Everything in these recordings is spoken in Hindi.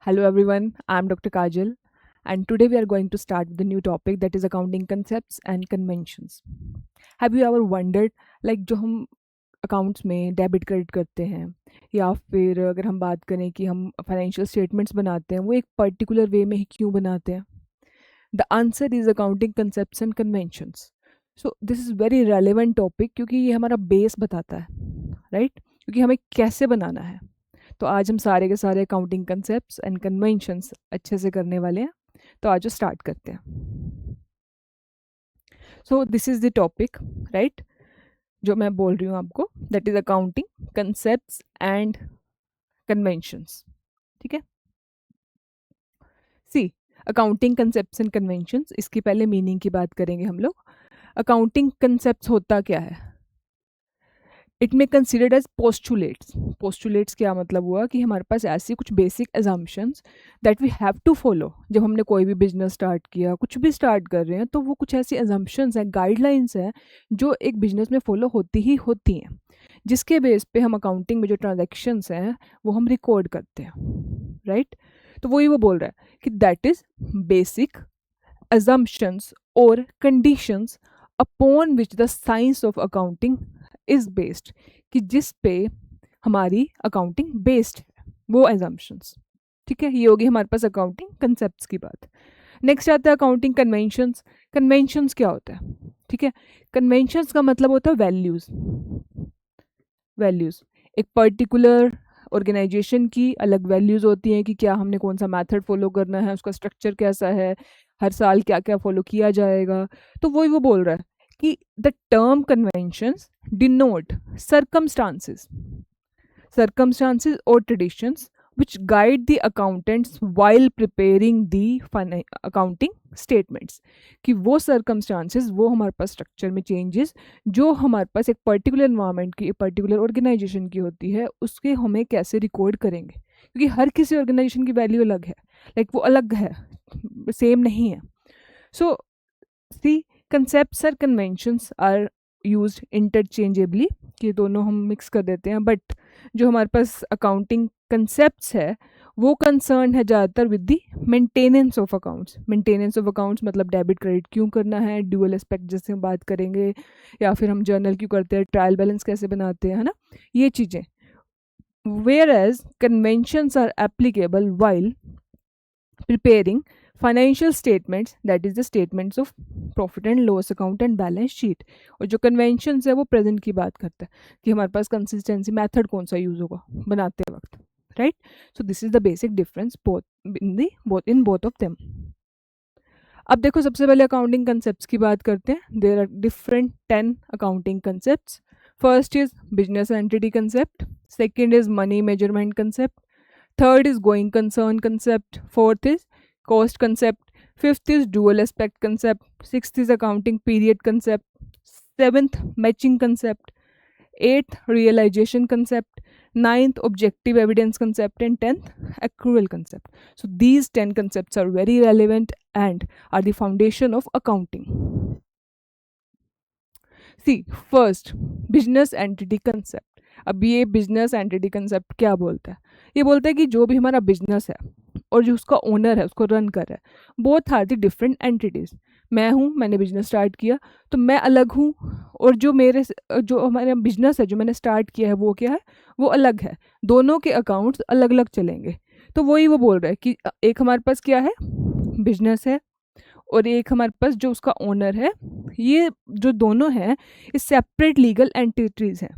Hello everyone, I'm Dr. Kajal, and today we are going to start with a new topic that is accounting concepts and conventions. Have you ever wondered जो हम अकाउंट्स में डेबिट क्रेडिट करते हैं या फिर अगर हम बात करें कि हम फाइनेंशियल स्टेटमेंट्स बनाते हैं वो एक पर्टिकुलर वे में ही क्यों बनाते हैं? The answer is accounting concepts and conventions. So this is very relevant topic क्योंकि ये हमारा बेस बताता है, राइट? क्योंकि हमें कैसे बनाना है. तो आज हम सारे के सारे अकाउंटिंग कंसेप्ट्स एंड कन्वेंशंस अच्छे से करने वाले हैं. तो आज स्टार्ट करते हैं. So this is the topic, right, जो मैं बोल रही हूँ आपको, that is accounting concepts and conventions. ठीक है. सी, अकाउंटिंग कंसेप्ट्स एंड कन्वेंशंस, इसकी पहले मीनिंग की बात करेंगे हम लोग. अकाउंटिंग कंसेप्ट्स होता क्या है? It may considered as postulates. Postulates क्या मतलब हुआ कि हमारे पास ऐसी कुछ basic assumptions that we have to follow. जब हमने कोई भी बिजनेस स्टार्ट किया, कुछ भी स्टार्ट कर रहे हैं, तो वो कुछ ऐसी एजम्पशंस हैं, गाइडलाइंस हैं जो एक बिजनेस में फॉलो होती ही होती हैं, जिसके बेस पे हम अकाउंटिंग में जो ट्रांजेक्शन्स हैं वो हम रिकॉर्ड करते हैं, राइट? तो वही वो बोल रहा है कि that is basic assumptions or conditions upon which the science of accounting is based, कि जिस पे हमारी अकाउंटिंग बेस्ड है वो assumptions. ठीक है, ये होगी हमारे पास अकाउंटिंग कंसेप्ट्स की बात. नेक्स्ट आता है अकाउंटिंग कन्वेंशंस. कन्वेंशंस क्या होता है? ठीक है, कन्वेंशंस का मतलब होता है वैल्यूज. वैल्यूज एक पर्टिकुलर ऑर्गेनाइजेशन की अलग वैल्यूज होती हैं कि क्या हमने कौन सा मेथड फॉलो करना है, उसका स्ट्रक्चर कैसा है, हर साल क्या क्या फॉलो किया जाएगा. तो वही वो बोल रहा है कि the term conventions denote circumstances or traditions which guide the accountants while preparing the accounting statements. कि वो circumstances, वो हमारे पास स्ट्रक्चर में चेंजेस जो हमारे पास एक पर्टिकुलर इन्वायरमेंट की, एक पर्टिकुलर ऑर्गेनाइजेशन की होती है, उसके हमें कैसे रिकॉर्ड करेंगे. क्योंकि हर किसी ऑर्गेनाइजेशन की वैल्यू अलग है, वो अलग है, सेम नहीं है. सो सी, concepts और कन्वेंशंस आर यूज्ड इंटरचेंजेबली, कि दोनों हम मिक्स कर देते हैं. बट जो हमारे पास अकाउंटिंग कंसेप्ट्स है वो कंसर्न है ज़्यादातर with the maintenance of accounts. Maintenance of accounts मतलब डेबिट क्रेडिट क्यों करना है, ड्यूअल एस्पेक्ट जैसे हम बात करेंगे, या फिर हम जर्नल क्यों करते हैं, ट्रायल बैलेंस कैसे बनाते हैं, है ना, ये चीज़ें. Where as conventions are applicable while preparing financial statements, that is the statements of profit and loss account and balance sheet. और जो conventions है वो present की बात करता है कि हमारे पास consistency method कौन सा यूज़ होगा बनाते वक्त, right? So this is the basic difference in both of them. अब देखो, सबसे पहले अकाउंटिंग कंसेप्ट्स की बात करते हैं. There are different 10 accounting concepts. First is business entity concept, second is money measurement concept, third is going concern concept, fourth is cost concept, fifth is dual aspect concept, sixth is accounting period concept, seventh matching concept, eighth realization concept, ninth objective evidence concept, and 10th accrual concept. So these 10 concepts are very relevant and are the foundation of accounting. See, first, business entity concept. अब ये बिजनेस एंटिटी कंसेप्ट क्या बोलता है? ये बोलता है कि जो भी हमारा बिजनेस है और जो उसका ओनर है, उसको रन कर रहा है, both are the different entities. मैं हूँ, मैंने बिजनेस स्टार्ट किया तो मैं अलग हूँ, और जो हमारा बिजनेस है जो मैंने स्टार्ट किया है वो क्या है, वो अलग है. दोनों के अकाउंट्स अलग अलग चलेंगे. तो वही वो बोल रहा है कि एक हमारे पास क्या है, बिजनेस है, और एक हमारे पास जो उसका ओनर है. ये जो दोनों हैं ये सेपरेट लीगल एंटिटीज हैं,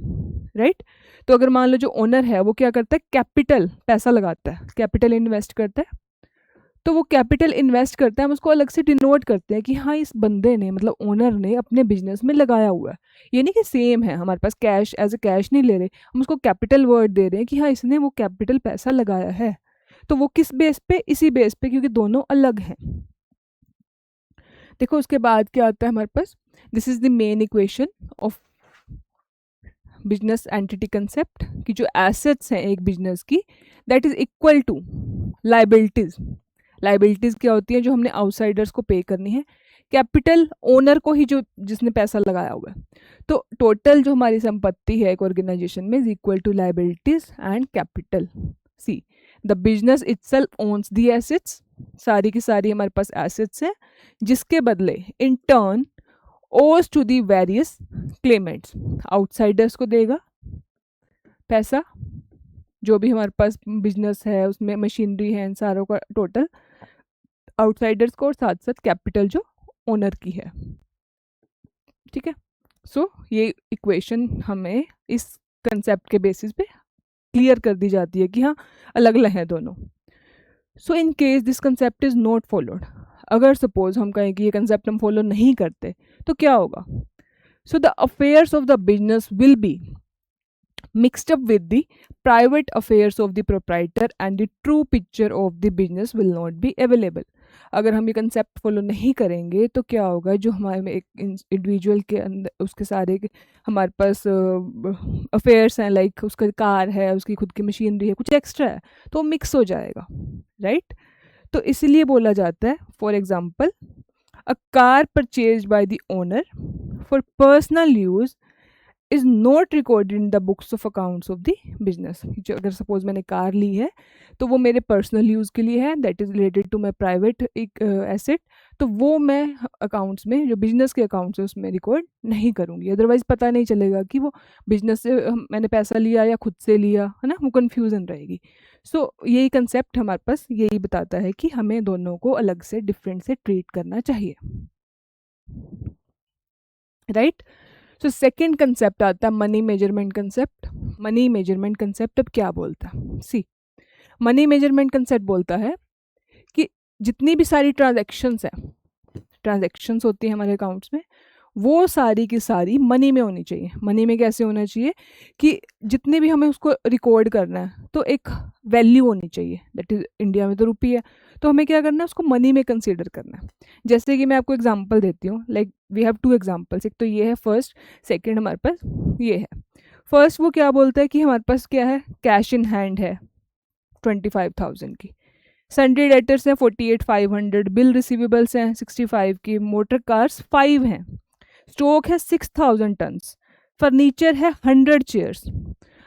राइट? तो अगर मान लो जो ओनर है वो क्या करता है, कैपिटल पैसा लगाता है, कैपिटल इन्वेस्ट करता है. तो वो कैपिटल इन्वेस्ट करता है, हम उसको अलग से डिनोट करते हैं कि हाँ, इस बंदे ने, मतलब ओनर ने, अपने बिजनेस में लगाया हुआ है. ये नहीं कि सेम है, हमारे पास कैश एज ए कैश नहीं ले रहे, हम उसको कैपिटल वर्ड दे रहे हैं कि हाँ, इसने वो कैपिटल पैसा लगाया है. तो वो किस बेस पे? इसी बेस पे, क्योंकि दोनों अलग हैं. देखो उसके बाद क्या आता है हमारे पास, this is the main equation of business entity concept, कि जो एसेट्स हैं एक बिजनेस की, that is equal to liabilities. Liabilities क्या होती है? जो हमने आउटसाइडर्स को पे करनी है, कैपिटल ओनर को ही, जो जिसने पैसा लगाया हुआ है. तो टोटल जो हमारी संपत्ति है एक ऑर्गेनाइजेशन में is equal to liabilities and capital. See, the business itself owns the assets, सारी की सारी हमारे पास एसेट्स हैं, जिसके बदले in turn owes to the various claimants, outsiders को देगा पैसा, जो भी हमारे पास बिजनेस है उसमें मशीनरी है इन सारों का टोटल आउटसाइडर्स को, और साथ साथ कैपिटल जो ओनर की है। ठीक है, सो ये इक्वेशन हमें इस कंसेप्ट के बेसिस पे क्लियर कर दी जाती है कि हाँ अलग अलग हैं दोनों। So in case this concept is not followed, अगर सपोज हम कहें कि ये कंसेप्ट हम फॉलो नहीं करते तो क्या होगा? So the affairs of the business will be mixed up with the private affairs of the proprietor and the true picture of the business will not be available। अगर हम ये कंसेप्ट फॉलो नहीं करेंगे तो क्या होगा, जो हमारे में एक इंडिविजुअल के अंदर उसके सारे हमारे पास अफेयर्स हैं, लाइक उसका कार है, उसकी खुद की मशीनरी है, कुछ एक्स्ट्रा है, तो वो मिक्स हो जाएगा, राइट? तो इसलिए बोला जाता है, for example a car purchase by the owner for personal use is not recorded in the books of accounts of the business. जो अगर सपोज मैंने कार ली है तो वो मेरे पर्सनल यूज़ के लिए है, that is related to my private एक एसेट, तो वो मैं अकाउंट्स में, जो बिजनेस के अकाउंट्स है उसमें रिकॉर्ड नहीं करूँगी, अदरवाइज़ पता नहीं चलेगा कि वो बिजनेस से मैंने पैसा लिया या खुद से लिया, है ना, वो कन्फ्यूज़न रहेगी। सो यही कंसेप्ट हमारे पास यही बताता है कि हमें दोनों को अलग से डिफरेंट से ट्रीट करना चाहिए, राइट? सो सेकेंड कंसेप्ट आता है money measurement concept. Money measurement concept अब क्या बोलता है? सी, मनी मेजरमेंट कंसेप्ट बोलता है कि जितनी भी सारी ट्रांजैक्शंस होती हैं हमारे अकाउंट्स में, वो सारी की सारी मनी में होनी चाहिए। मनी में कैसे होना चाहिए कि जितने भी हमें उसको रिकॉर्ड करना है तो एक वैल्यू होनी चाहिए, दैट इज़ इंडिया में तो रुपी है, तो हमें क्या करना है, उसको मनी में कंसीडर करना है। जैसे कि मैं आपको एग्जांपल देती हूँ, like we have two examples, एक तो ये है फर्स्ट, सेकंड हमारे पास ये है। फर्स्ट वो क्या बोलता है कि हमारे पास क्या है, कैश इन हैंड है 25,000 की, सन्डे डेटर्स हैं 48,500, बिल रिसीवेबल्स हैं 65 की, मोटर कार्स 5 हैं, स्टॉक है 6,000 टन्स, फर्नीचर है 100 चेयर्स।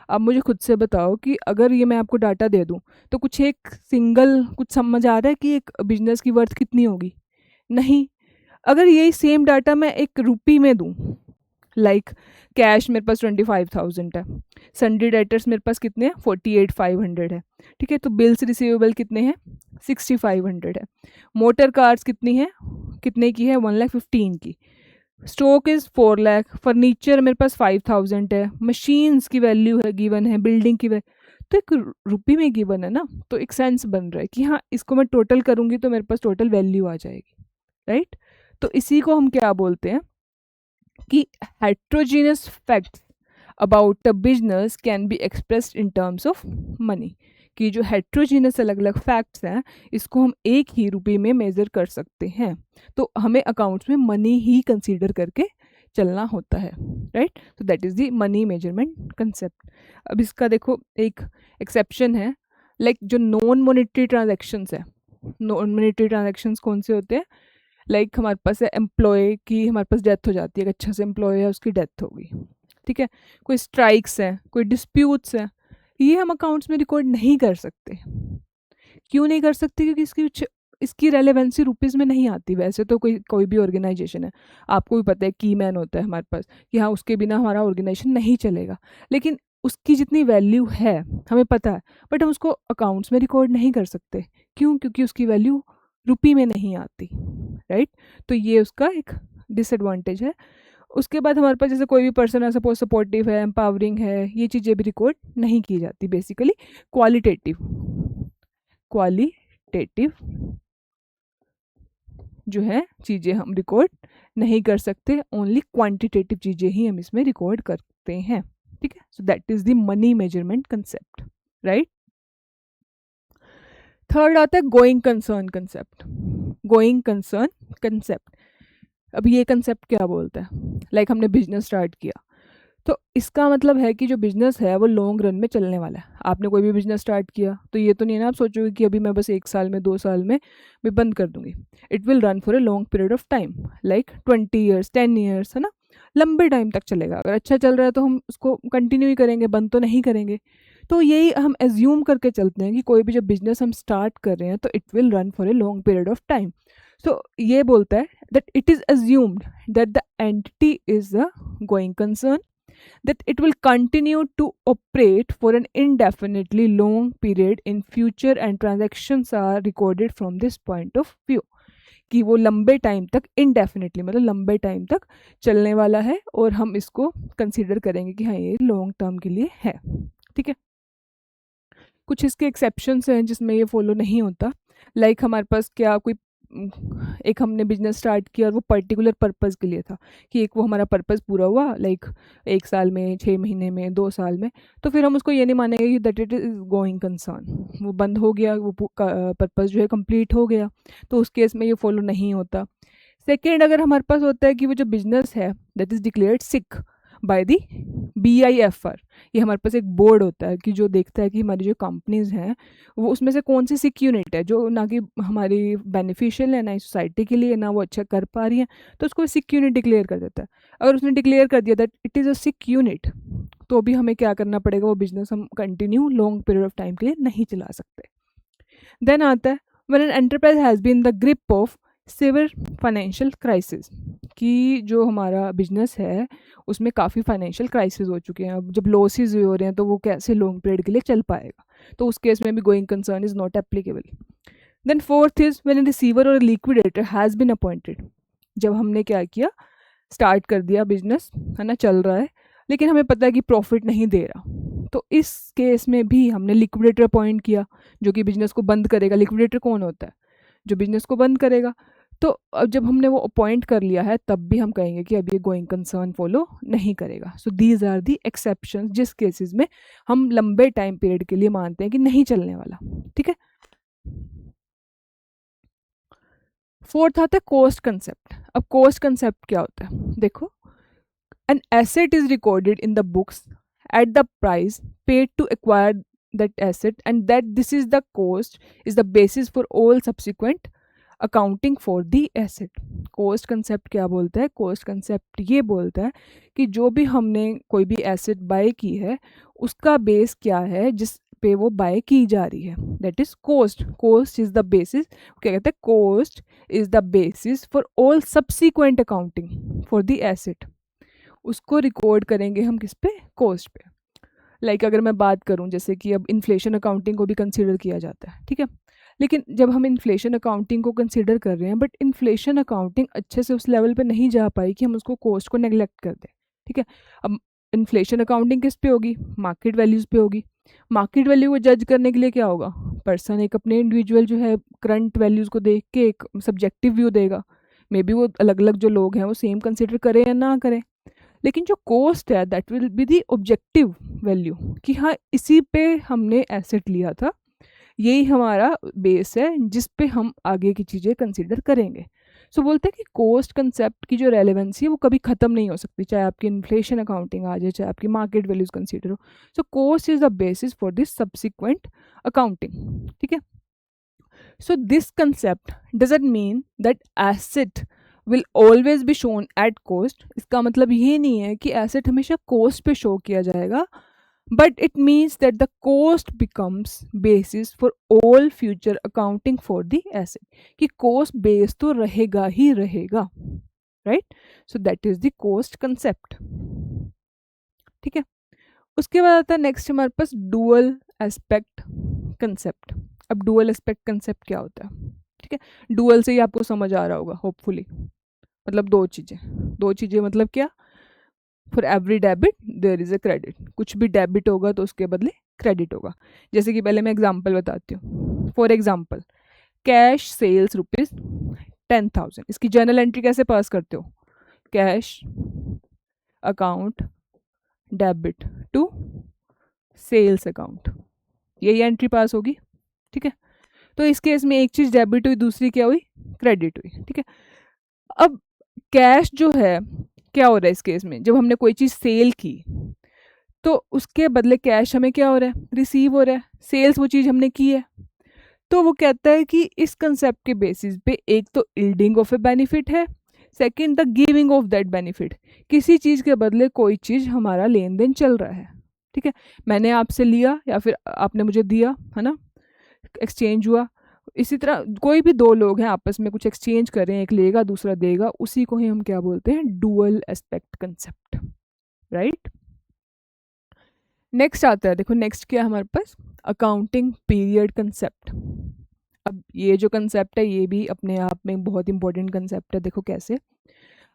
अब मुझे खुद से बताओ कि अगर ये मैं आपको डाटा दे दूं तो कुछ एक सिंगल कुछ समझ आ रहा है कि एक बिजनेस की वर्थ कितनी होगी? नहीं। अगर यही सेम डाटा मैं एक रुपी में दूं, लाइक कैश मेरे पास 25,000 है, सन्डे डेटर्स मेरे पास कितने हैं 48,500 है, ठीक है, तो बिल्स रिसीवेबल कितने हैं 6,500 है, मोटर कार्स कितनी है, कितने की है 1,15,000 की, स्टॉक इज़ 4 लाख, फर्नीचर मेरे पास 5,000 है, मशीन्स की वैल्यू है गिवन है, बिल्डिंग की तो एक रुपये में गिवन है ना, तो एक सेंस बन रहा है कि हाँ इसको मैं टोटल करूँगी तो मेरे पास टोटल वैल्यू आ जाएगी, राइट? तो इसी को हम क्या बोलते हैं कि heterogeneous facts about a business can be expressed in terms of money, कि जो हेट्रोजीनियस अलग अलग फैक्ट्स हैं इसको हम एक ही रुपये में मेज़र कर सकते हैं, तो हमें अकाउंट्स में मनी ही कंसीडर करके चलना होता है, राइट? तो that is the money measurement concept. अब इसका देखो एक एक्सेप्शन है, लाइक जो नॉन मॉनेटरी ट्रांजैक्शंस है, नॉन मॉनेटरी ट्रांजैक्शंस कौन से होते हैं, लाइक हमारे पास है एम्प्लॉय की, हमारे पास डेथ हो जाती है, एक अच्छा से एम्प्लॉय है उसकी डेथ हो गई, ठीक है, कोई स्ट्राइक्स हैं, कोई डिस्प्यूट्स हैं, ये हम अकाउंट्स में रिकॉर्ड नहीं कर सकते। क्यों नहीं कर सकते? क्योंकि इसकी रेलेवेंसी रुपीज़ में नहीं आती। वैसे तो कोई भी ऑर्गेनाइजेशन है, आपको भी पता है की मैन होता है हमारे पास कि हाँ उसके बिना हमारा ऑर्गेनाइजेशन नहीं चलेगा, लेकिन उसकी जितनी वैल्यू है हमें पता है, बट हम उसको अकाउंट्स में रिकॉर्ड नहीं कर सकते। क्यों? क्योंकि उसकी वैल्यू रुपी में नहीं आती, राइट? तो ये उसका एक डिसएडवांटेज है। उसके बाद हमारे पास जैसे कोई भी पर्सन है, सपोज सपोर्टिव है, एम्पावरिंग है, ये चीज़ें भी रिकॉर्ड नहीं की जाती। बेसिकली क्वालिटेटिव जो है चीज़ें हम रिकॉर्ड नहीं कर सकते, ओनली क्वांटिटेटिव चीज़ें ही हम इसमें रिकॉर्ड करते हैं, ठीक है? So that is the money measurement concept, right? Third आता है going concern concept. Going concern concept, अब ये कंसेप्ट क्या बोलता है, लाइक हमने बिजनेस स्टार्ट किया, तो इसका मतलब है कि जो बिज़नेस है वो लॉन्ग रन में चलने वाला है। आपने कोई भी बिज़नेस स्टार्ट किया तो ये तो नहीं ना आप सोचोगे कि अभी मैं बस 1 साल में 2 साल में मैं बंद कर दूंगी। It will run for a long period of time, like 20 years 10 years, है ना, लंबे टाइम तक चलेगा। अगर अच्छा चल रहा है तो हम उसको कंटिन्यू ही करेंगे, बंद तो नहीं करेंगे। तो यही हम एज्यूम करके चलते हैं कि कोई भी जब बिजनेस हम स्टार्ट कर रहे हैं तो it will run for a long period of time. So ये बोलता है that it is assumed that the entity is the going concern, that it will continue to operate for an indefinitely long period in future and transactions are recorded from this point of view. कि वो लंबे टाइम तक indefinitely मतलब लंबे टाइम तक चलने वाला है और हम इसको कंसिडर करेंगे कि हाँ ये लॉन्ग टर्म के लिए है. ठीक है. कुछ इसके एक्सेप्शंस हैं जिसमें ये फॉलो नहीं होता. लाइक हमारे पास क्या कोई एक हमने बिजनेस स्टार्ट किया और वो पर्टिकुलर पर्पज़ के लिए था कि एक वो हमारा पर्पज़ पूरा हुआ लाइक 1 साल में, 6 महीने में, 2 साल में, तो फिर हम उसको ये नहीं मानेंगे कि that it is going concern. वो बंद हो गया, वो पर्पज़ जो है कंप्लीट हो गया, तो उस केस में ये फॉलो नहीं होता. सेकेंड, अगर हमारे पास होता है कि वो जो बिजनेस है that is declared sick by the BIFR. ये हमारे पास एक बोर्ड होता है कि जो देखता है कि हमारी जो कंपनीज़ हैं वो उसमें से कौन सी सिक यूनिट है जो ना कि हमारी बेनिफिशियल है, ना ही सोसाइटी के लिए, ना वो अच्छा कर पा रही है, तो उसको सिक यूनिट डिक्लेयर कर देता है. अगर उसने डिक्लेयर कर दिया that it is a sick unit, तो भी हमें क्या करना पड़ेगा, वो बिजनेस हम continue long period of time के लिए नहीं चला सकते. देन आता है when an enterprise has been the grip of severe financial crisis, कि जो हमारा बिजनेस है उसमें काफ़ी फाइनेंशियल क्राइसिस हो चुके हैं. अब जब लॉसेस हो रहे हैं तो वो कैसे लॉन्ग पीरियड के लिए चल पाएगा, तो उस केस में भी going concern is not applicable. Then fourth is when a receiver or liquidator has been appointed. जब हमने क्या किया, स्टार्ट कर दिया बिजनेस, है ना, चल रहा है, लेकिन हमें पता है कि प्रॉफिट नहीं दे रहा, तो इस केस में भी हमने लिक्विडेटर अपॉइंट किया जो कि बिजनेस को बंद करेगा. लिक्विडेटर कौन होता है, जो बिजनेस को बंद करेगा. तो अब जब हमने वो अपॉइंट कर लिया है तब भी हम कहेंगे कि अब ये गोइंग कंसर्न फॉलो नहीं करेगा. So these are the exceptions जिस केसेस में हम लंबे टाइम पीरियड के लिए मानते हैं कि नहीं चलने वाला. ठीक है. फोर्थ आता है कॉस्ट कंसेप्ट. अब कॉस्ट कंसेप्ट क्या होता है, देखो, an asset is recorded in the books at the price paid to acquire that asset and that this is the cost is the basis for all subsequent accounting for the asset. Cost concept क्या बोलता है, कॉस्ट कंसेप्ट ये बोलता है कि जो भी हमने कोई भी एसेट बाय की है उसका बेस क्या है जिस पे वो बाय की जा रही है, that is cost. Cost is the basis, क्या कहते हैं, cost is the basis for all subsequent accounting for the asset. उसको रिकॉर्ड करेंगे हम किस पे, कॉस्ट पे. लाइक अगर मैं बात करूं, जैसे कि अब इन्फ्लेशन अकाउंटिंग को भी कंसिडर किया जाता है, ठीक है, लेकिन जब हम इन्फ्लेशन अकाउंटिंग को कंसिडर कर रहे हैं, बट इन्फ्लेशन अकाउंटिंग अच्छे से उस लेवल पे नहीं जा पाई कि हम उसको कॉस्ट को नेग्लेक्ट कर दें. ठीक है. अब इन्फ्लेशन अकाउंटिंग किस पे होगी, मार्केट वैल्यूज़ पे होगी. मार्केट वैल्यू को जज करने के लिए क्या होगा, पर्सन एक अपने इंडिविजुअल जो है करंट वैल्यूज़ को देख के एक सब्जेक्टिव व्यू देगा. मे बी वो अलग अलग जो लोग हैं वो सेम कंसिडर करें या ना करें, लेकिन जो कॉस्ट है that will be the objective value, कि हाँ इसी पे हमने एसेट लिया था, यही हमारा बेस है जिस पे हम आगे की चीज़ें कंसिडर करेंगे. सो बोलते हैं कि कॉस्ट कंसेप्ट की जो रेलेवेंसी है वो कभी ख़त्म नहीं हो सकती, चाहे आपकी इन्फ्लेशन अकाउंटिंग आ जाए, चाहे आपकी मार्केट वैल्यूज़ कंसिडर हो. So cost is the basis for this subsequent accounting. ठीक है. So this concept doesn't mean that asset will always be shown at cost. इसका मतलब ये नहीं है कि एसेट हमेशा कॉस्ट पे शो किया जाएगा, but it means that the cost becomes basis for all future accounting for the asset. कि cost base तो रहेगा ही रहेगा, right? So that is the cost concept. ठीक है. उसके बाद आता है नेक्स्ट हमारे पास डुअल एस्पेक्ट कंसेप्ट. अब डुअल एस्पेक्ट कंसेप्ट क्या होता है, ठीक है, डुअल से ही आपको समझ आ रहा होगा होपफुली. मतलब दो चीज़ें मतलब क्या, for every debit there is a credit. कुछ भी डेबिट होगा तो उसके बदले क्रेडिट होगा. जैसे कि पहले मैं एग्जांपल बताती हूँ. For example, cash sales ₹10,000. इसकी जर्नल एंट्री कैसे पास करते हो, cash account debit to sales account, यही एंट्री पास होगी. ठीक है. तो इस केस में एक चीज़ डेबिट हुई, दूसरी क्या हुई, क्रेडिट हुई. ठीक है. अब कैश जो है क्या हो रहा है इस केस में, जब हमने कोई चीज़ सेल की तो उसके बदले कैश हमें क्या हो रहा है, रिसीव हो रहा है. सेल्स वो चीज़ हमने की है. तो वो कहता है कि इस कंसेप्ट के बेसिस पे एक तो यील्डिंग ऑफ ए बेनिफिट है, second the giving of that benefit. किसी चीज़ के बदले कोई चीज़ हमारा लेन देन चल रहा है. ठीक है, मैंने आपसे लिया या फिर आपने मुझे दिया, है ना, एक्सचेंज हुआ। इसी तरह कोई भी दो लोग हैं आपस में कुछ एक्सचेंज करें, एक लेगा दूसरा देगा, उसी को ही हम क्या बोलते हैं, dual aspect concept, right. Next आता है, देखो नेक्स्ट क्या है हमारे पास, अकाउंटिंग पीरियड कंसेप्ट। अब ये जो कंसेप्ट है ये भी अपने आप में बहुत इंपॉर्टेंट कंसेप्ट है। देखो कैसे,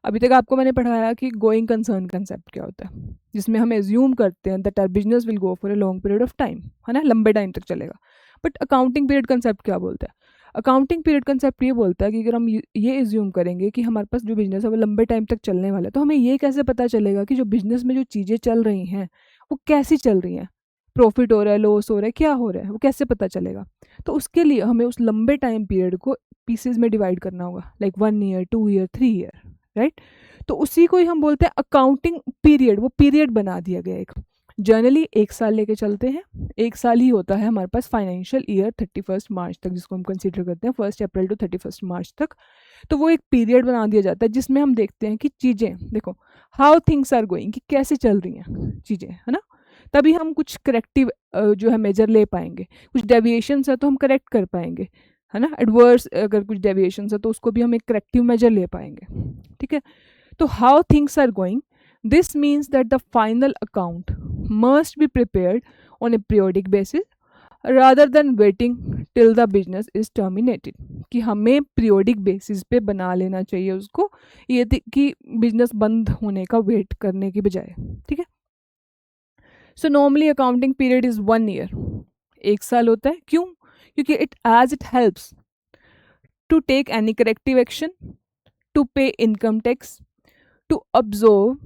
अभी तक आपको मैंने पढ़ाया कि गोइंग कंसर्न कंसेप्ट क्या होता है, जिसमें हम एज्यूम करते हैं that our business will go for a long period of time, है ना, लंबे टाइम तक चलेगा। बट अकाउंटिंग पीरियड कंसेप्ट क्या बोलता है, अकाउंटिंग पीरियड कंसेप्ट ये बोलता है कि अगर हम ये एज्यूम करेंगे कि हमारे पास जो बिजनेस है वो लंबे टाइम तक चलने वाला है, तो हमें ये कैसे पता चलेगा कि जो बिजनेस में जो चीज़ें चल रही हैं वो कैसी चल रही हैं, प्रॉफिट हो रहा है, लॉस हो रहा है, क्या हो रहा है, वो कैसे पता चलेगा। तो उसके लिए हमें उस लंबे टाइम पीरियड को पीसेज में डिवाइड करना होगा, like 1 year, 2 year, 3 year, right. तो उसी को ही हम बोलते हैं अकाउंटिंग पीरियड, वो पीरियड बना दिया गया एक। जनरली 1 साल लेके चलते हैं, 1 साल ही होता है हमारे पास फाइनेंशियल ईयर 31 मार्च तक, जिसको हम कंसीडर करते हैं 1 अप्रैल टू 31 मार्च तक। तो वो एक पीरियड बना दिया जाता है जिसमें हम देखते हैं कि चीज़ें, देखो हाउ थिंग्स आर गोइंग, कि कैसे चल रही हैं चीज़ें, है ना। तभी हम कुछ करेक्टिव जो है मेजर ले पाएंगे, कुछ डेविएशंस है तो हम करेक्ट कर पाएंगे, है ना, एडवर्स अगर कुछ डेविएशंस है तो उसको भी हम एक करेक्टिव मेजर ले पाएंगे, ठीक है। तो how things are going, this means that the final account must be prepared on a periodic basis rather than waiting till the business is terminated, कि हमें पीरियोडिक बेसिस पे बना लेना चाहिए उसको, ये कि बिजनेस बंद होने का वेट करने की बजाय, ठीक है। So normally accounting period is 1 year, 1 साल होता है। क्यों? क्योंकि it helps to take any corrective action, to pay income tax, to absorb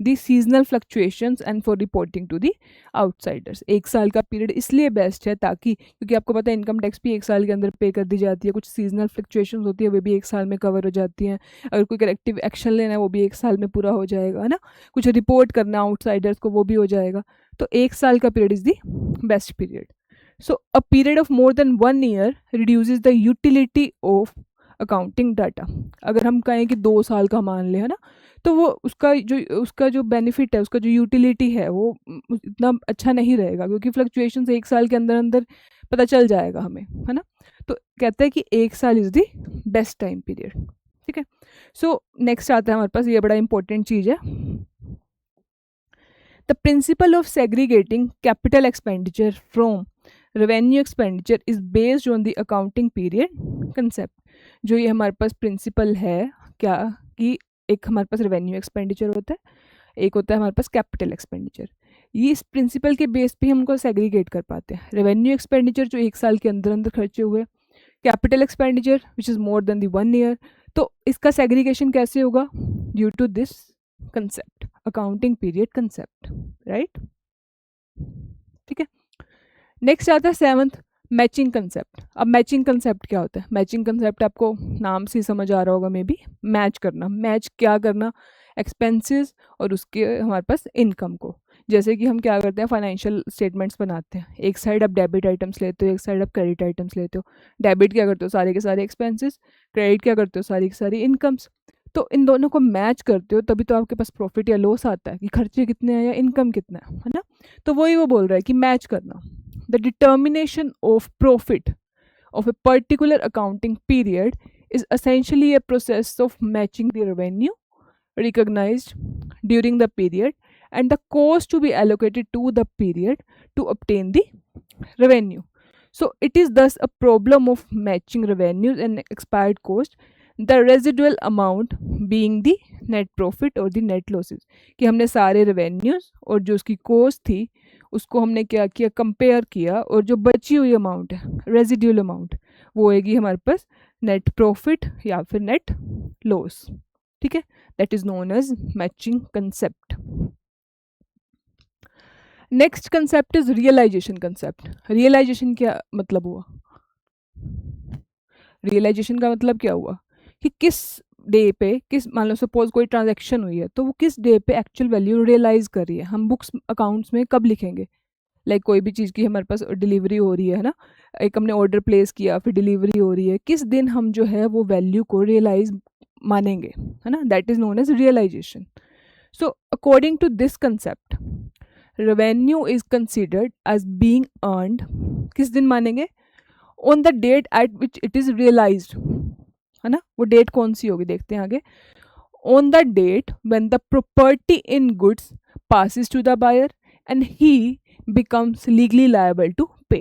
the seasonal fluctuations and for reporting to the outsiders। 1 साल का पीरियड इसलिए बेस्ट है ताकि, क्योंकि आपको पता है इनकम टैक्स भी 1 साल के अंदर पे कर दी जाती है, कुछ सीजनल फ्लक्चुएशंस होती है वो भी 1 साल में कवर हो जाती हैं, अगर कोई करेक्टिव एक्शन लेना है वो भी 1 साल में पूरा हो जाएगा, है ना, कुछ रिपोर्ट करना आउटसाइडर्स को वो भी हो जाएगा। तो 1 साल का period is the best period. So a period of more than 1 year reduces the utility of accounting data. अगर हम कहें कि 2 साल का मान लें, है ना, तो वो उसका जो बेनिफिट है, उसका जो यूटिलिटी है वो इतना अच्छा नहीं रहेगा, क्योंकि फ्लक्चुएशन 1 साल के अंदर अंदर पता चल जाएगा हमें, है ना। तो कहते हैं कि 1 साल is the best time period, ठीक है। सो नेक्स्ट आता है हमारे पास, ये बड़ा इंपॉर्टेंट चीज़ है, the principle of segregating capital expenditure from revenue expenditure is based on the accounting period concept. जो ये हमारे पास प्रिंसिपल है क्या, कि एक हमारे पास रेवेन्यू एक्सपेंडिचर होता है, एक होता है हमारे पास कैपिटल एक्सपेंडिचर। ये इस प्रिंसिपल के बेस पे हम उनको सेग्रीगेट कर पाते हैं। रेवेन्यू एक्सपेंडिचर जो 1 साल के अंदर अंदर खर्चे हुए, capital expenditure which is more than the 1 year. तो इसका सेग्रीगेशन कैसे होगा, due to this concept, accounting period concept, right, ठीक है। नेक्स्ट आता है 7th, मैचिंग कंसेप्ट। अब मैचिंग कंसेप्ट क्या होता है, मैचिंग कंसेप्ट आपको नाम से समझ आ रहा होगा मे बी, मैच करना। मैच क्या करना, एक्सपेंसेस और उसके हमारे पास इनकम को। जैसे कि हम क्या करते हैं, फाइनेंशियल स्टेटमेंट्स बनाते हैं, एक साइड आप डेबिट आइटम्स लेते हो, एक साइड आप क्रेडिट आइटम्स लेते हो। डेबिट क्या करते हो, सारे के सारे एक्सपेंसेस, क्रेडिट क्या करते हो, सारी की सारी इनकम्स। तो इन दोनों को मैच करते हो तभी तो आपके पास प्रॉफिट या लॉस आता है, कि खर्चे कितने हैं या इनकम कितना है ना। तो वही वो बोल रहा है कि मैच करना। The determination of profit of a particular accounting period is essentially a process of matching the revenue recognized during the period and the cost to be allocated to the period to obtain the revenue. So it is thus a problem of matching revenues and expired cost, the residual amount being the net profit or the net losses। कि हमने सारे revenues और जो उसकी cost थी उसको हमने क्या किया, कंपेयर किया, और जो बची हुई अमाउंट है, रेजिड्यूल अमाउंट, वो होएगी हमारे पास नेट प्रॉफिट या फिर नेट लॉस, ठीक है। That is known as matching concept. Next concept is realisation concept. Realisation क्या मतलब हुआ, रियलाइजेशन का मतलब क्या हुआ कि किस डे पे, किस, मान लो सपोज कोई ट्रांजैक्शन हुई है तो वो किस डे पे एक्चुअल वैल्यू रियलाइज कर रही है। हम बुक्स अकाउंट्स में कब लिखेंगे, लाइक कोई भी चीज़ की हमारे पास डिलीवरी हो रही है ना, एक हमने ऑर्डर प्लेस किया फिर डिलीवरी हो रही है, किस दिन हम जो है वो वैल्यू को रियलाइज मानेंगे, है ना, that is known as realisation. So according to this concept revenue is considered as being earned, किस दिन मानेंगे, on the date at which it is realised, है ना, वो डेट कौन सी होगी देखते हैं आगे, on the date when the property in goods passes to the buyer and he becomes legally liable to pay.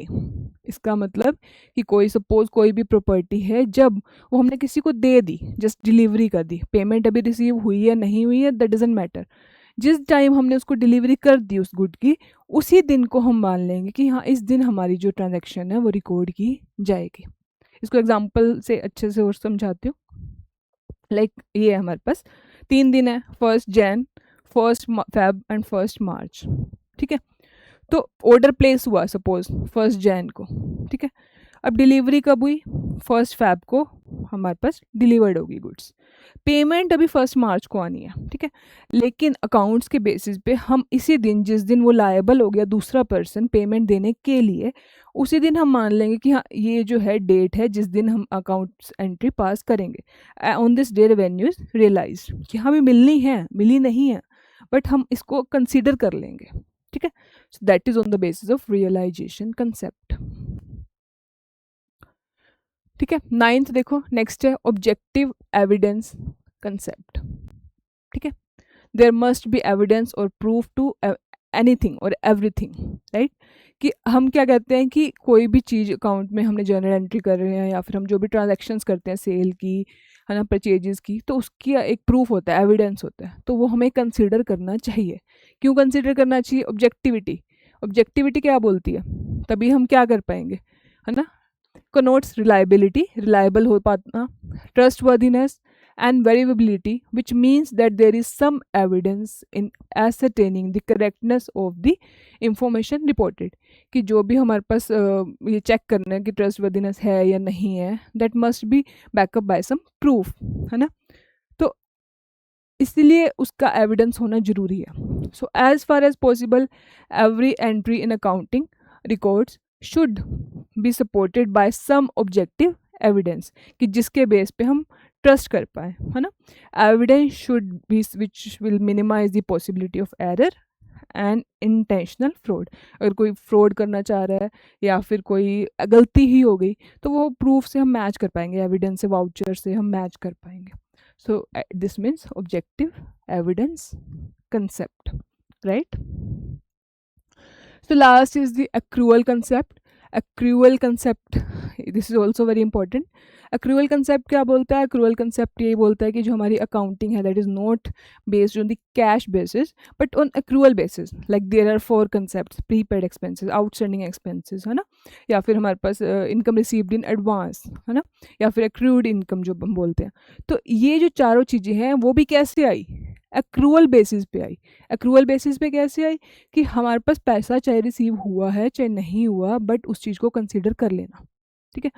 इसका मतलब कि कोई सपोज कोई भी प्रॉपर्टी है, जब वो हमने किसी को दे दी, जस्ट डिलीवरी कर दी, पेमेंट अभी रिसीव हुई है नहीं हुई है दैट डजंट मैटर, जिस टाइम हमने उसको डिलीवरी कर दी उस गुड की, उसी दिन को हम मान लेंगे कि हाँ इस दिन हमारी जो ट्रांजैक्शन है वो रिकॉर्ड की जाएगी. इसको एग्जांपल से अच्छे से और समझाती हूँ. लाइक ये है हमारे पास 3 दिन है, 1 जैन, 1 फेब एंड 1 मार्च. ठीक है, तो ऑर्डर प्लेस हुआ सपोज 1 जैन को. ठीक है, अब डिलीवरी कब हुई, 1 फेब को हमारे पास डिलीवर्ड होगी गुड्स. पेमेंट अभी 1 मार्च को आनी है. ठीक है, लेकिन अकाउंट्स के बेसिस पे हम इसी दिन, जिस दिन वो लायबल हो गया दूसरा पर्सन पेमेंट देने के लिए, उसी दिन हम मान लेंगे कि हाँ ये जो है डेट है जिस दिन हम अकाउंट्स एंट्री पास करेंगे. On this day revenue is realise, कि हमें मिलनी है, मिली नहीं है, बट हम इसको कंसिडर कर लेंगे. ठीक है, so that is on the basis of realisation concept. ठीक है, 9th देखो, नेक्स्ट है ऑब्जेक्टिव एविडेंस कंसेप्ट. ठीक है, देयर मस्ट बी एविडेंस और प्रूफ टू एनीथिंग और एवरीथिंग, राइट. कि हम क्या कहते हैं कि कोई भी चीज़ अकाउंट में हमने जर्नल एंट्री कर रहे हैं या फिर हम जो भी ट्रांजैक्शंस करते हैं सेल की, है ना, परचेजेस की, तो उसकी एक प्रूफ होता है, एविडेंस होता है, तो वो हमें कंसिडर करना चाहिए. क्यों कंसिडर करना चाहिए, ऑब्जेक्टिविटी. ऑब्जेक्टिविटी क्या बोलती है, तभी हम क्या कर पाएंगे, है ना, connotes reliability, reliable हो पाना, trustworthiness and variability, which means that there is some evidence in ascertaining the correctness of the information reported. कि जो भी हमारे पास ये चेक करना है कि trustworthiness है या नहीं है, that must be back up by some proof, है ना. तो इसलिए उसका एविडेंस होना जरूरी है. So as far as possible every entry in accounting records should be supported by some objective evidence, कि जिसके बेस पे हम ट्रस्ट कर पाए, है ना. Evidence should be which will minimise the possibility of error and intentional fraud. अगर कोई फ्रॉड करना चाह रहा है या फिर कोई गलती ही हो गई, तो वो प्रूफ से हम मैच कर पाएंगे, एविडेंस से, वाउचर से हम मैच कर पाएंगे. So this means objective evidence concept, right? So last is the accrual concept. Accrual concept, this is also very important. Accrual concept क्या बोलता है, accrual concept ये बोलता है कि जो हमारी accounting है that is not based on the cash basis but on accrual basis. Like there are 4 concepts: prepaid expenses, outstanding expenses, है ना, या फिर हमारे पास income received in advance, है ना, या फिर accrued income जो हम बोलते हैं. तो ये जो चारों चीज़ें हैं वो भी कैसे आई, एक्रूअल बेसिस पे आई. एक्रूअल बेसिस पे कैसे आई, कि हमारे पास पैसा चाहे रिसीव हुआ है चाहे नहीं हुआ, बट उस चीज़ को कंसिडर कर लेना. ठीक है,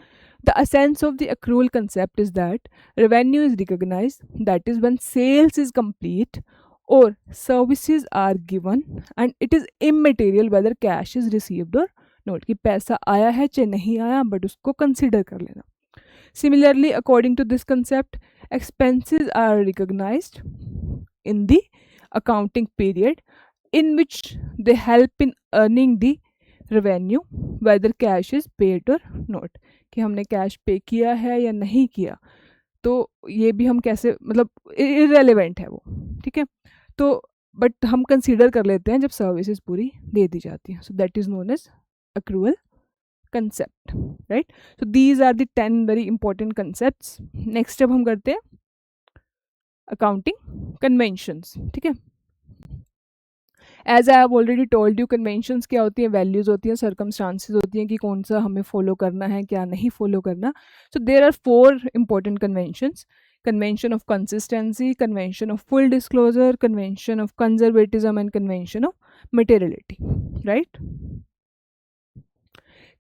the essence of the accrual concept is that revenue is recognise, that is when sales is complete और services are given and it is immaterial whether cash is received और नोट, कि पैसा आया है चाहे नहीं आया, बट उसको कंसिडर कर लेना. Similarly, according to this concept, expenses are recognized in the accounting period in which they help in earning the revenue, whether cash is paid or not. कि हमने कैश पे किया है या नहीं किया, तो ये भी हम कैसे, मतलब irrelevant है वो. ठीक है, तो बट हम कंसीडर कर लेते हैं जब सर्विसेज पूरी दे दी जाती हैं. So that is known as accrual concept, right? So these are the 10 very important concepts. Next step हम करते हैं accounting conventions. ठीक है, as I have already told you, conventions क्या होती हैं, वैल्यूज होती हैं, सर्कमस्टांसेस होती हैं कि कौन सा हमें फॉलो करना है क्या नहीं फॉलो करना. So there are 4 important conventions: convention of consistency, convention of full disclosure, convention of conservatism and convention of materiality, right?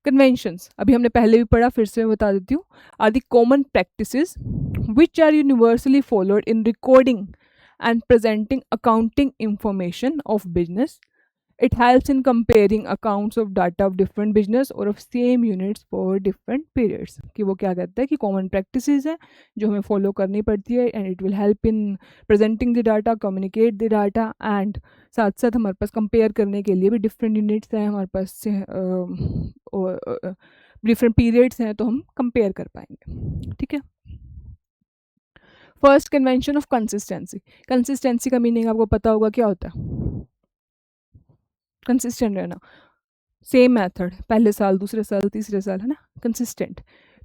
Conventions अभी हमने पहले भी पढ़ा, फिर से मैं बता देती हूँ, are the common practices which are universally followed in recording and presenting accounting information of business. It helps in comparing accounts of data of different business or of same units for different periods. कि वो क्या कहता है कि कॉमन प्रैक्टिसेस हैं जो हमें फॉलो करनी पड़ती है, and it will help in presenting the data, communicate the data, and साथ साथ हमारे पास कंपेयर करने के लिए भी डिफरेंट यूनिट्स हैं हमारे पास, डिफरेंट पीरियड्स हैं, तो हम कंपेयर कर पाएंगे. ठीक है. First convention of consistency. Consistency का मीनिंग आपको पता होगा क्या होता है. कंसिस्टेंट रहना, सेम मेथड पहले साल, दूसरे साल, तीसरे साल, है ना, कंसिस्टेंट.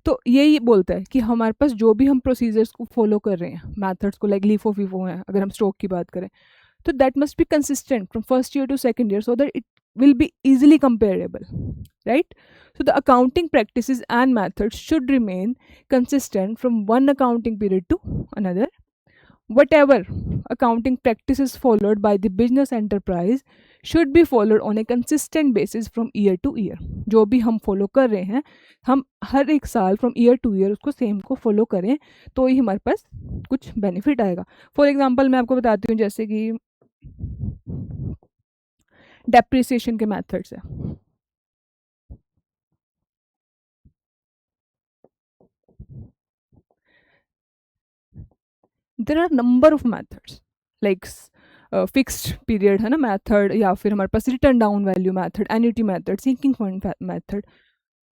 तो यही बोलता है कि हमारे पास जो भी हम प्रोसीजर्स को फॉलो कर रहे हैं, मेथड्स को, लाइक लीफो फीफो हैं अगर हम स्टॉक की बात करें, तो that must be consistent from first year to second year so that it will be easily comparable, right? So the accounting practices and methods should remain consistent from one accounting period to another. Whatever accounting practices followed by the business enterprise should be followed on a consistent basis from year to year. जो भी हम फॉलो कर रहे हैं, हम हर एक साल फ्रॉम ईयर टू ईयर उसको सेम को फॉलो करें, तो ही हमारे पास कुछ बेनिफिट आएगा. फॉर एग्जांपल मैं आपको बताती हूँ, जैसे कि डेप्रिसिएशन के मेथड्स है. There are number of methods, like fixed period है ना मेथड, या फिर हमारे पास written down value method, annuity method, sinking fund method.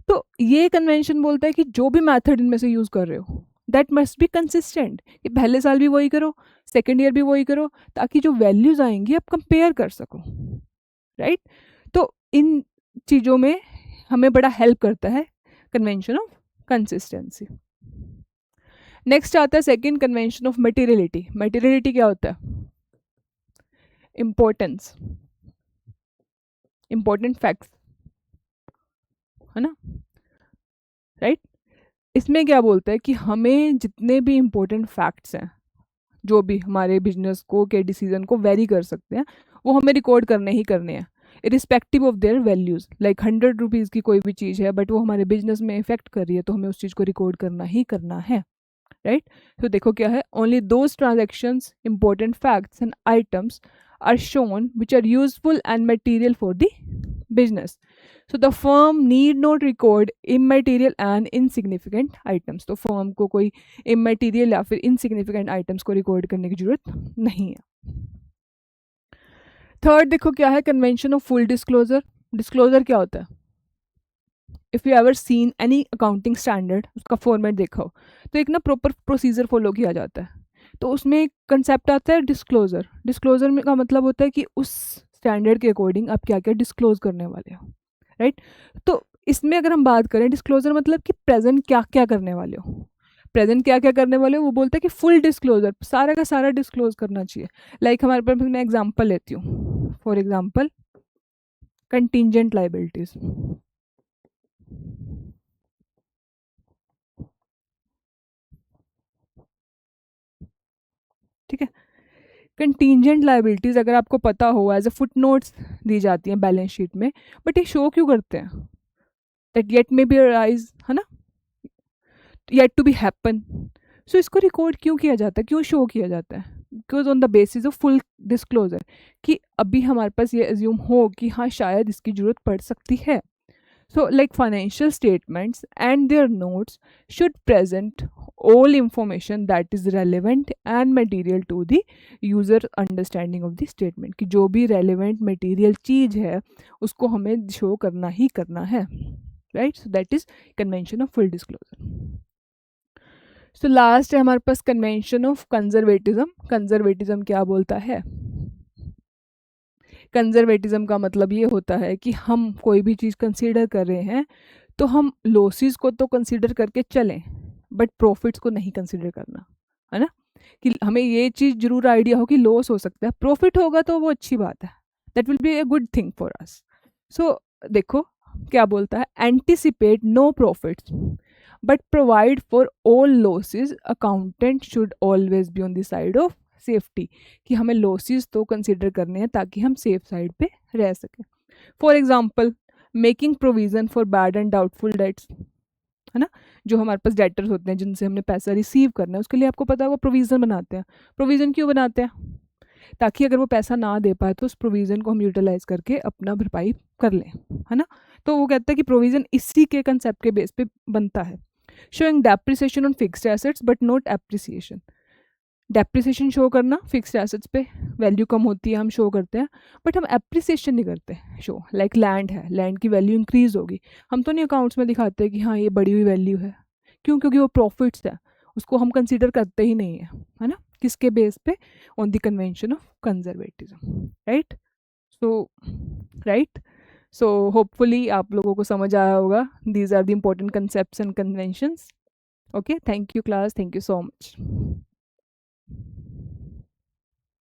तो ये कन्वेंशन बोलता है कि जो भी मेथड इनमें से यूज़ कर रहे हो, दैट मस्ट बी कंसिस्टेंट, कि पहले साल भी वही करो, सेकेंड ईयर भी वही करो, ताकि जो वैल्यूज आएंगी आप कंपेयर कर सको, राइट? तो इन चीज़ों में हमें बड़ा हेल्प करता है कन्वेंशन ऑफ कंसिस्टेंसी. नेक्स्ट आता है second convention of materiality. Materiality क्या होता है? इम्पोर्टेंस, इम्पोर्टेंट फैक्ट्स, है ना, राइट? इसमें क्या बोलता है कि हमें जितने भी इम्पोर्टेंट फैक्ट्स हैं जो भी हमारे बिजनेस को के डिसीजन को वेरी कर सकते हैं, वो हमें रिकॉर्ड करने ही करने हैं, irrespective of their values. Like 100 rupees की कोई भी चीज़ है बट वो हमारे बिजनेस में इफेक्ट कर रही है, तो हमें उस चीज़ को रिकॉर्ड करना ही करना है, राइट? तो देखो क्या है, only those transactions, important facts and items are shown which are useful and material for the business. So the firm need not record immaterial and insignificant items. तो firm को कोई immaterial या फिर insignificant items को record करने की जरूरत नहीं है. थर्ड देखो क्या है, convention of full disclosure. Disclosure क्या होता है? If you ever seen any accounting standard, उसका फॉर्मेट देखा हो, तो एक ना प्रॉपर प्रोसीजर फॉलो किया जाता है. तो उसमें एक कंसेप्ट आता है डिस्क्लोजर. डिस्क्लोजर में का मतलब होता है कि उस स्टैंडर्ड के अकॉर्डिंग आप क्या क्या डिस्क्लोज करने वाले हो, राइट? तो इसमें अगर हम बात करें, डिस्क्लोजर मतलब कि प्रेजेंट क्या क्या करने वाले हो, प्रेजेंट क्या क्या करने वाले हो, वो बोलता है कि फुल डिस्क्लोजर, सारा का सारा डिस्क्लोज करना चाहिए. लाइक हमारे पास, मैं एग्जांपल लेती हूँ, फॉर एग्जांपल कंटिंजेंट लाइबिलिटीज. ठीक है, कंटिंजेंट लाइबिलिटीज़ अगर आपको पता हो, एज अ फुट नोट्स दी जाती हैं बैलेंस शीट में, बट ये शो क्यों करते हैं? That yet may be arise, है ना, येट टू बी हैपन. सो इसको रिकॉर्ड क्यों किया जाता है, क्यों शो किया जाता है? Because on the basis of full disclosure, कि अभी हमारे पास ये एज्यूम हो कि हाँ शायद इसकी ज़रूरत पड़ सकती है. So, like financial statements and their notes should present all information that is relevant and material to the user understanding of the statement. कि जो भी relevant material चीज़ है उसको हमें show करना ही करना है, right? So that is convention of full disclosure. So last है हमारे पास convention of conservatism. Conservatism क्या बोलता है? कंजर्वेटिज्म का मतलब ये होता है कि हम कोई भी चीज़ कंसीडर कर रहे हैं तो हम लॉसेस को तो कंसीडर करके चलें, बट प्रॉफिट्स को नहीं कंसीडर करना, है ना? कि हमें ये चीज़ जरूर आइडिया हो कि लॉस हो सकता है, प्रॉफिट होगा तो वो अच्छी बात है, that will be a good thing for us. So देखो क्या बोलता है, anticipate no profits but provide for all losses, accountant should always be on the side of safety. कि हमें लॉसेस तो कंसीडर करने हैं ताकि हम सेफ साइड पे रह सकें. For example, making provision for bad and doubtful debts, है ना, जो हमारे पास डेटर्स होते हैं जिनसे हमने पैसा रिसीव करना है, उसके लिए आपको पता होगा प्रोविज़न बनाते हैं. प्रोविज़न क्यों बनाते हैं? ताकि अगर वो पैसा ना दे पाए तो उस प्रोविज़न को हम यूटिलाइज़ करके अपना भरपाई कर लें, है ना? तो वो कहता है कि प्रोविज़न इसी के कंसेप्ट के बेस पे बनता है। Showing depreciation on fixed assets but not appreciation. Depreciation show करना फिक्स्ड एसेट्स पे, वैल्यू कम होती है हम शो करते हैं, बट हम एप्रिसिएशन नहीं करते शो। लाइक लैंड है, लैंड की वैल्यू इंक्रीज होगी, हम तो नहीं अकाउंट्स में दिखाते कि हाँ ये बढ़ी हुई वैल्यू है। क्यों? क्योंकि वो प्रॉफिट्स है, उसको हम कंसिडर करते ही नहीं है ना? किसके बेस पे? On the convention of conservatism, right? So right, so hopefully आप लोगों को समझ आया होगा। These are the important concepts and conventions. Okay, thank you class, thank you so much.